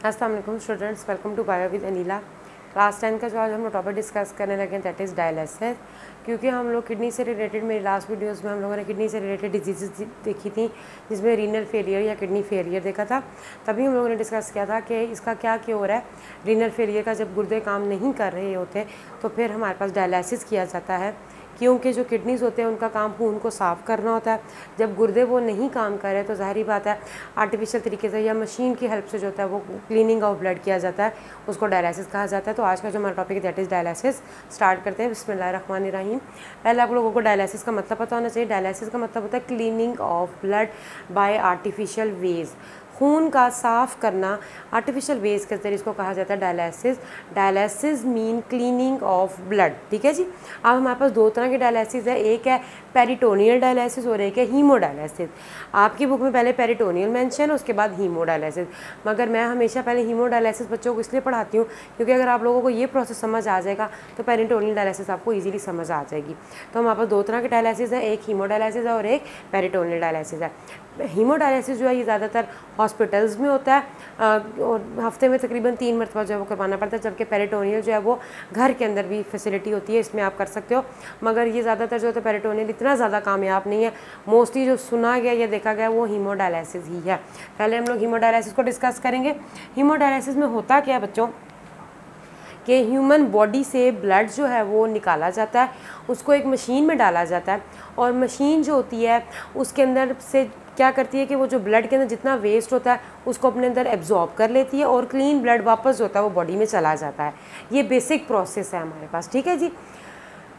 अस्सलाम वालेकुम students, welcome to bio with Anila. Class 10 का जो आज हम लोग टॉपिक डिस्कस करने लगे दैट इज़ डायलिसिस। क्योंकि हम लोग किडनी से रिलेटेड मेरी लास्ट वीडियोस में हम लोगों ने किडनी से रिलेटेड डिजीज़ देखी थी, जिसमें रीनल फेलियर या किडनी फेलियर देखा था। तभी हम लोगों ने डिस्कस किया था कि इसका क्या क्योर है। रीनल फेलियर का जब गुर्दे काम नहीं कर रहे होते तो फिर हमारे पास डायलिसिस किया जाता है, क्योंकि जो किडनीज़ होते हैं उनका काम खून को साफ़ करना होता है। जब गुर्दे वो नहीं काम कर रहे तो ज़ाहिरी बात है आर्टिफिशियल तरीके से या मशीन की हेल्प से जो होता है वो क्लीनिंग ऑफ ब्लड किया जाता है, उसको डायलिसिस कहा जाता है। तो आज का जो हमारा टॉपिक है दैट इज़ डायलिसिस। स्टार्ट करते हैं। बिस्मिल्लाहिर्रहमानिर्रहीम। पहले आप लोगों को डायलिसिस का मतलब पता होना चाहिए। डायलिसिस का मतलब होता है cleaning of blood by artificial ways. खून का साफ़ करना आर्टिफिशियल वेज के जरिए इसको कहा जाता है dialysis. Dialysis mean cleaning of blood. ठीक है जी। अब हमारे पास दो तरह की डायलिसिस है, एक है पेरिटोनियल डायलिसिस और एक है हीमोडायलिसिस। आपकी बुक में पहले पेरिटोनियल मेंशन है, उसके बाद हीमोडायलिसिस, मगर मैं हमेशा पहले हीमोडायलिसिस बच्चों को इसलिए पढ़ाती हूँ क्योंकि अगर आप लोगों को ये प्रोसेस समझ आ जाएगा तो पेरिटोनियल डायलिसिस आपको ईजिली समझ आ जाएगी। तो हमारे पास दो तरह की डायलिसिस है, एक हीमोडायलिसिस है और एक पेरिटोनियल डायलिसिस है। हीमोडायलिसिस जो है ये ज़्यादातर हॉस्पिटल्स में होता है और हफ्ते में तकरीबन 3 मरतबा जो है वो करवाना पड़ता है, जबकि पेरिटोनियल जो है वो घर के अंदर भी फैसिलिटी होती है, इसमें आप कर सकते हो। मगर ये ज़्यादातर जो होता है पेरिटोनियल इतना ज़्यादा कामयाब नहीं है। मोस्टली जो सुना गया या देखा गया वो हीमोडायलिसिस ही है। पहले हम लोग हीमोडायलिसिस को डिस्कस करेंगे। हीमोडायलिसिस में होता क्या है बच्चों कि ह्यूमन बॉडी से ब्लड जो है वो निकाला जाता है, उसको एक मशीन में डाला जाता है और मशीन जो होती है उसके अंदर से क्या करती है कि वो जो ब्लड के अंदर जितना वेस्ट होता है उसको अपने अंदर एब्जॉर्ब कर लेती है और क्लीन ब्लड वापस जो होता है वो बॉडी में चला जाता है। ये बेसिक प्रोसेस है हमारे पास। ठीक है जी।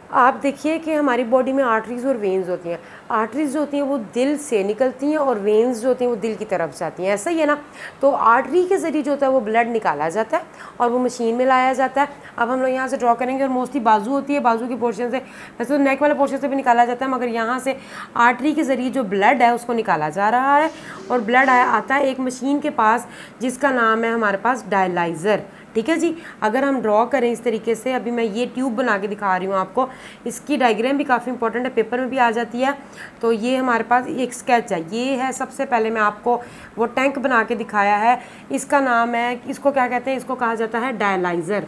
आप देखिए कि हमारी बॉडी में आर्टरीज़ और वेन्स होती हैं। आर्टरीज़ जो होती हैं वो दिल से निकलती हैं और वेन्स जो होती हैं वो दिल की तरफ जाती हैं, ऐसा ही है ना। तो आर्टरी के ज़रिए जो होता है वो ब्लड निकाला जाता है और वो मशीन में लाया जाता है। अब हम लोग यहाँ से ड्रॉ करेंगे और मोस्टली बाजू होती है, बाजू की पोर्शन से, वैसे तो नेक वाले पोर्शन से भी निकाला जाता है, मगर यहाँ से आर्टरी के ज़रिए जो ब्लड है उसको निकाला जा रहा है और ब्लड आता है एक मशीन के पास जिसका नाम है हमारे पास डायलाइज़र। ठीक है जी। अगर हम ड्रॉ करें इस तरीके से, अभी मैं ये ट्यूब बना के दिखा रही हूँ आपको, इसकी डायग्राम भी काफ़ी इंपॉर्टेंट है, पेपर में भी आ जाती है। तो ये हमारे पास एक स्केच है, ये है सबसे पहले मैं आपको वो टैंक बना के दिखाया है, इसका नाम है, इसको क्या कहते हैं, इसको कहा जाता है डायलाइज़र।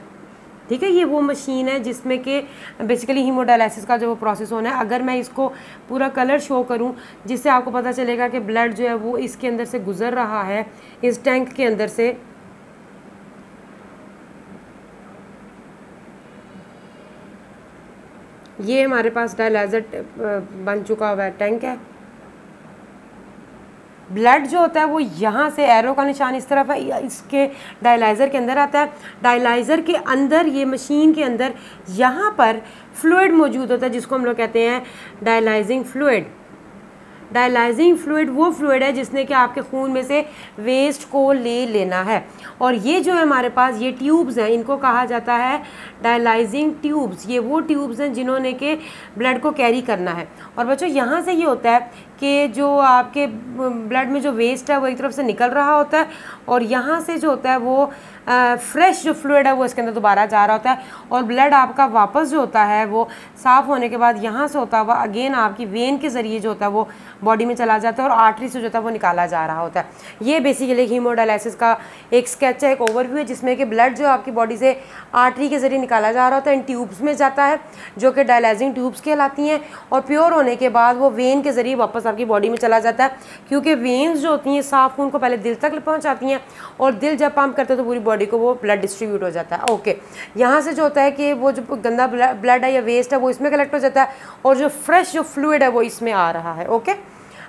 ठीक है। ये वो मशीन है जिसमें कि बेसिकली हीमोडायलिसिस का जो वो प्रोसेस होना है। अगर मैं इसको पूरा कलर शो करूं जिससे आपको पता चलेगा कि ब्लड जो है वो इसके अंदर से गुजर रहा है, इस टैंक के अंदर से। ये हमारे पास डायलाइज़र बन चुका हुआ है, टैंक है। ब्लड जो होता है वो यहाँ से एरो का निशान इस तरफ है, इसके डायलाइज़र के अंदर आता है। डायलाइज़र के अंदर ये मशीन के अंदर यहाँ पर फ्लूइड मौजूद होता है जिसको हम लोग कहते हैं डायलाइजिंग फ्लूइड। डायलाइजिंग फ्लूइड वो फ्लूइड है जिसने कि आपके खून में से वेस्ट को ले लेना है। और ये जो है हमारे पास ये ट्यूब्स हैं, इनको कहा जाता है डायलाइजिंग ट्यूब्स। ये वो ट्यूब्स हैं जिन्होंने के ब्लड को कैरी करना है। और बच्चों यहाँ से ये होता है कि जो आपके ब्लड में जो वेस्ट है वो एक तरफ से निकल रहा होता है और यहाँ से जो होता है वो फ्रेश जो फ्लूइड है वो इसके अंदर दोबारा जा रहा होता है और ब्लड आपका वापस जो होता है वो साफ़ होने के बाद यहाँ से होता हुआ अगेन आपकी वेन के ज़रिए जो होता है वो बॉडी में चला जाता है और आर्टरी से जो होता है वो निकाला जा रहा होता है। ये बेसिकली हीमोडायलिसिस का एक स्केच है, एक ओवरव्यू है, जिसमें कि ब्लड जो आपकी बॉडी से आर्टरी के ज़रिए निकाला जा रहा होता है, इन ट्यूब्स में जाता है जो कि डायलाइजिंग ट्यूब्स कहलाती हैं और प्योर होने के बाद वो वेन के ज़रिए वापस आपकी बॉडी में चला जाता है, क्योंकि वेन्स जो होती हैं साफ़ खून को पहले दिल तक पहुँचाती हैं और दिल जब पंप करते हैं तो पूरी बॉडी को वो ब्लड डिस्ट्रीब्यूट हो जाता है। ओके। यहाँ से जो होता है कि वो जो गंदा ब्लड है या वेस्ट है वो इसमें कलेक्ट हो जाता है और जो फ्रेश जो फ्लूइड है वो इसमें आ रहा है। ओके।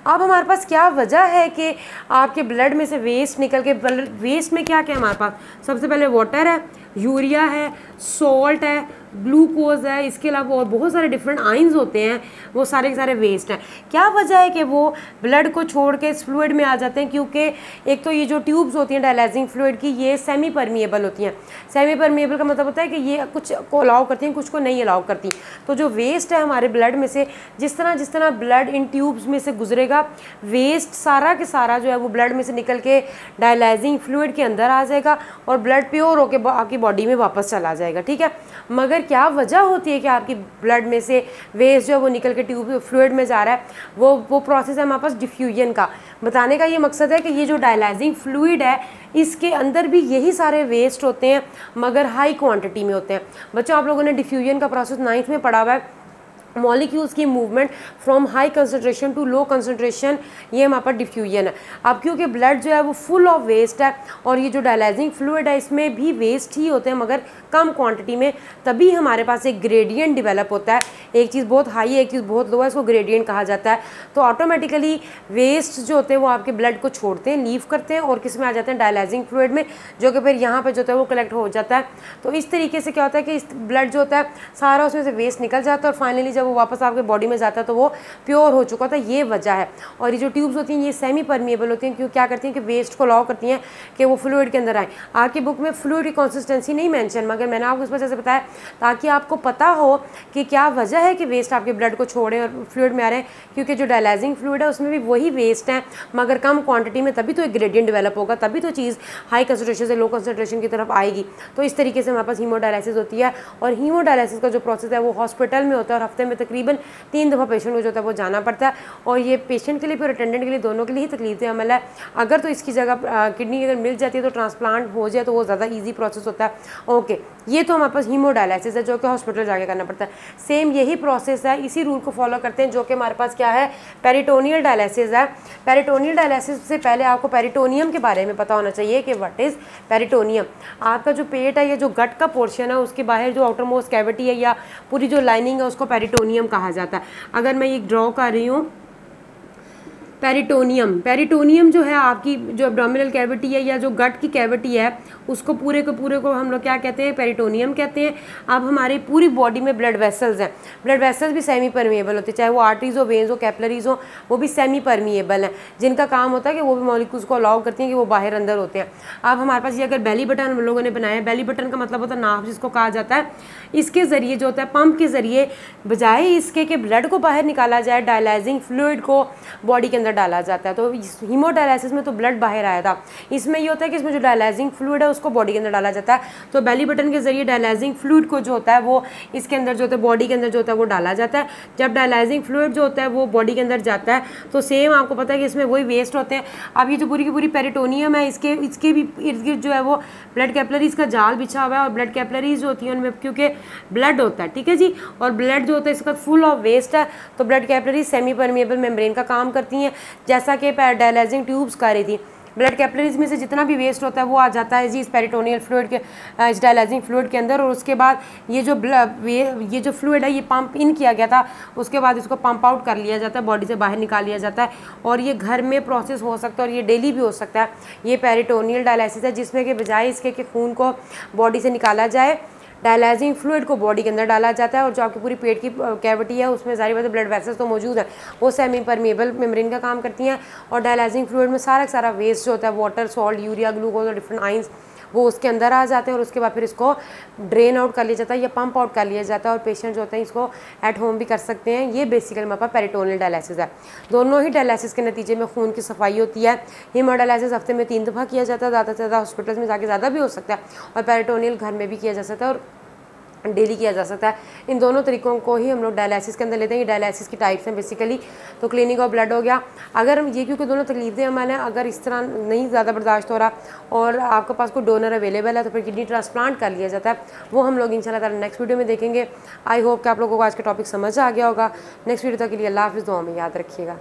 अब हमारे पास क्या वजह है कि आपके ब्लड में से वेस्ट निकल के, वेस्ट में क्या क्या है हमारे पास, सबसे पहले वाटर है, यूरिया है, सॉल्ट है, ग्लूकोज है, इसके अलावा और बहुत सारे डिफरेंट आइंस होते हैं, वो सारे के सारे वेस्ट हैं। क्या वजह है कि वो ब्लड को छोड़ के इस फ्लूइड में आ जाते हैं? क्योंकि एक तो ये जो ट्यूब्स होती हैं डायलाइजिंग फ्लूइड की, ये सेमी परमिएबल होती हैं। सेमी परमिएबल का मतलब होता है कि ये कुछ को अलाउ करती हैं, कुछ को नहीं अलाउ करती। तो जो वेस्ट है हमारे ब्लड में से, जिस तरह ब्लड इन ट्यूब्स में से गुजरेगा, वेस्ट सारा के सारा जो है वो ब्लड में से निकल के डायलाइजिंग फ्लूइड के अंदर आ जाएगा और ब्लड प्योर होकर आपकी बॉडी में वापस चला जाएगा, ठीक है। मगर क्या वजह होती है कि आपकी ब्लड में से वेस्ट जो है वो निकल के ट्यूब फ्लूइड में जा रहा है, वो प्रोसेस है हमारे पास डिफ्यूजन का। बताने का ये मकसद है कि ये जो डायलाइजिंग फ्लूइड है इसके अंदर भी यही सारे वेस्ट होते हैं मगर हाई क्वांटिटी में होते हैं। बच्चों आप लोगों ने डिफ्यूजन का प्रोसेस 9th में पढ़ा हुआ है, मॉलिक्यूल्स की movement from high concentration to low concentration, ये हमारे पास डिफ्यूजन है। अब क्योंकि ब्लड जो है वो फुल ऑफ वेस्ट है और ये जो डायलाइजिंग फ्लूइड है इसमें भी वेस्ट ही होते हैं मगर कम क्वांटिटी में, तभी हमारे पास एक ग्रेडियंट डेवलप होता है। एक चीज़ बहुत हाई है, एक चीज़ बहुत लो है, इसको ग्रेडियंट कहा जाता है। तो ऑटोमेटिकली वेस्ट जो होते हैं वो आपके ब्लड को छोड़ते हैं, लीव करते हैं और किस में आ जाते हैं, डायलाइजिंग फ्लूइड में, जो कि फिर यहाँ पर जो होता है वो कलेक्ट हो जाता है। तो इस तरीके से क्या होता है कि इस ब्लड जो होता है सारा उसमें से वेस्ट निकल जाता है और फाइनली जब वो वापस आपके बॉडी में जाता है तो वो प्योर हो चुका था, ये वजह है। और ये जो ट्यूब्स होती हैं ये सेमी परमिएबल होती हैं, क्यों क्या करती हैं कि वेस्ट को अलाउ करती हैं कि वो फ्लूइड के अंदर आए। आपकी बुक में फ्लूइड की कंसिस्टेंसी नहीं मेंशन, मगर मैंने आपको इस वजह से बताया ताकि आपको पता हो कि क्या वजह है कि वेस्ट आपके ब्लड को छोड़े और फ्लूइड में आ रहे हैं, क्योंकि जो डायलाइजिंग फ्लूइड है उसमें भी वही वेस्ट है मगर कम क्वांटिटी में, तभी तो एक ग्रेडियंट डेवलप होगा, तभी तो चीज़ हाई कंसनट्रेशन से लो कंसनट्रेशन की तरफ आएगी। तो इस तरीके से हमारे पास हीमोडायलिसिस होती है और हीमोडायलिसिस का जो प्रोसेस है वो हॉस्पिटल में होता है और हफ्ते में तकरीबन 3 दफ़ा पेशेंट को जो होता है वो जाना पड़ता है। और ये पेशेंट के लिए फिर अटेंडेंट के लिए दोनों के लिए ही तकलीफ अमल है। अगर तो इसकी जगह किडनी अगर मिल जाती है तो ट्रांसप्लांट हो जाए तो वो ज़्यादा ईजी प्रोसेस होता है। ओके, ये तो हमारे पास हीमोडायलिसिस है जो कि हॉस्पिटल जाके करना पड़ता है। सेम यही प्रोसेस है, इसी रूल को फॉलो करते हैं जो कि हमारे पास क्या है, पेरिटोनियल डायलिसिस है। पेरिटोनियल डायलिसिस से पहले आपको पेरिटोनियम के बारे में पता होना चाहिए कि व्हाट इज़ पेरिटोनियम। आपका जो पेट है या जो गट का पोर्शन है उसके बाहर जो आउटर मोस्ट कैविटी है या पूरी जो लाइनिंग है उसको पेरिटोनियम कहा जाता है। अगर मैं ये ड्रॉ कर रही हूँ पेरिटोनियम जो है आपकी जो एब्डोमिनल कैविटी है या जो गट की कैविटी है उसको पूरे को हम लोग क्या कहते हैं, पेरिटोनियम कहते हैं। अब हमारी पूरी बॉडी में ब्लड वेसल्स हैं, ब्लड वेसल्स भी सेमी परमिएबल होते हैं, चाहे वो आर्टरीज हो, वेन्स हो, कैपिलरीज हो, वो भी सेमी परमिएबल हैं, जिनका काम होता है कि वो भी मॉलिक्यूल्स को अलाउ करती हैं कि वो बाहर अंदर होते हैं। अब हमारे पास ये अगर बेली बटन हम लोगों ने बनाया है, बेली बटन का मतलब होता है नाभ जिसको कहा जाता है, इसके ज़रिए जो होता है पंप के ज़रिए बजाय इसके कि ब्लड को बाहर निकाला जाए डायलाइजिंग फ्लूइड को बॉडी के अंदर डाला जाता है। तो हीमोडायलिसिस में तो ब्लड बाहर आया था, इसमें ये होता है कि इसमें जो डायलाइजिंग फ्लूइड है उसको बॉडी के अंदर डाला जाता है। तो बेली बटन के जरिए डायलाइजिंग फ्लूइड को जो होता है वो इसके अंदर जो होता है बॉडी के अंदर जो होता है वो डाला जाता है। जब डायलाइजिंग फ्लूइड जो होता है वो बॉडी के अंदर जाता है तो सेम आपको पता है कि इसमें वही वेस्ट होते हैं। अब ये जो पूरी की पूरी पेरिटोनियम है इसके भी इर्द गिर्द जो है वो ब्लड कैपिलरीज का जाल बिछा हुआ है और ब्लड कैपिलरीज जो होती है उनमें क्योंकि ब्लड होता है, ठीक है जी, और ब्लड जो होता है इसका फुल ऑफ वेस्ट है तो blood capillaries semi permeable membrane का काम करती हैं, जैसा कि डायलाइजिंग ट्यूब्स कर रही थी। ब्लड कैपिलरीज में से जितना भी वेस्ट होता है वो आ जाता है जी इस पेरिटोनियल फ्लूइड के इस डायलाइजिंग फ्लूइड के अंदर, और उसके बाद ये जो फ्लूइड है ये पंप इन किया गया था, उसके बाद इसको पंप आउट कर लिया जाता है, बॉडी से बाहर निकाल लिया जाता है। और ये घर में प्रोसेस हो सकता है और ये डेली भी हो सकता है। ये पेरिटोनियल डायलिसिस है जिसमें कि बजाय इसके कि खून को बॉडी से निकाला जाए, डायलाइजिंग फ्लूइड को बॉडी के अंदर डाला जाता है। और जो आपकी पूरी पेट की कैविटी है उसमें सारी बातें ब्लड वेसल्स तो मौजूद है, वो सेमी परमिएबल मेम्ब्रेन का काम करती हैं। और डायलाइजिंग फ्लूइड में सारा वेस्ट जो होता है वाटर, सॉल्ट, यूरिया, ग्लूकोज और डिफरेंट आइंस वो उसके अंदर आ जाते हैं और उसके बाद फिर इसको ड्रेन आउट कर लिया जाता है या पंप आउट कर लिया जाता है। और पेशेंट जो होते हैं इसको एट होम भी कर सकते हैं। ये बेसिकली हमारे पास पेरिटोनियल डायलिसिस है। दोनों ही डायलिसिस के नतीजे में खून की सफाई होती है। हीमोडायलिसिस हफ्ते में 3 दफ़ा किया जाता है, ज़्यादा से ज़्यादा हॉस्पिटल्स में जाके ज़्यादा भी हो सकता है, और पेरिटोनियल घर में भी किया जा सकता है और डेली किया जा सकता है। इन दोनों तरीकों को ही हम लोग डायलिसिस के अंदर लेते हैं। ये डायलिसिस की टाइप्स हैं बेसिकली। तो क्लीनिंग ऑफ ब्लड हो गया, अगर ये क्योंकि दोनों तकलीफें हमारे अगर इस तरह नहीं ज़्यादा बर्दाश्त हो रहा और आपके पास कोई डोनर अवेलेबल है तो फिर किडनी ट्रांसप्लांट कर लिया जाता है। वो हम लोग इंशाल्लाह ताला नेक्स्ट वीडियो में देखेंगे। आई होप कि आप लोगों को आज का टॉपिक समझ आ गया होगा। नेक्स्ट वीडियो तक के लिए अल्लाह हाफ़िज़, दुआ में याद रखिएगा।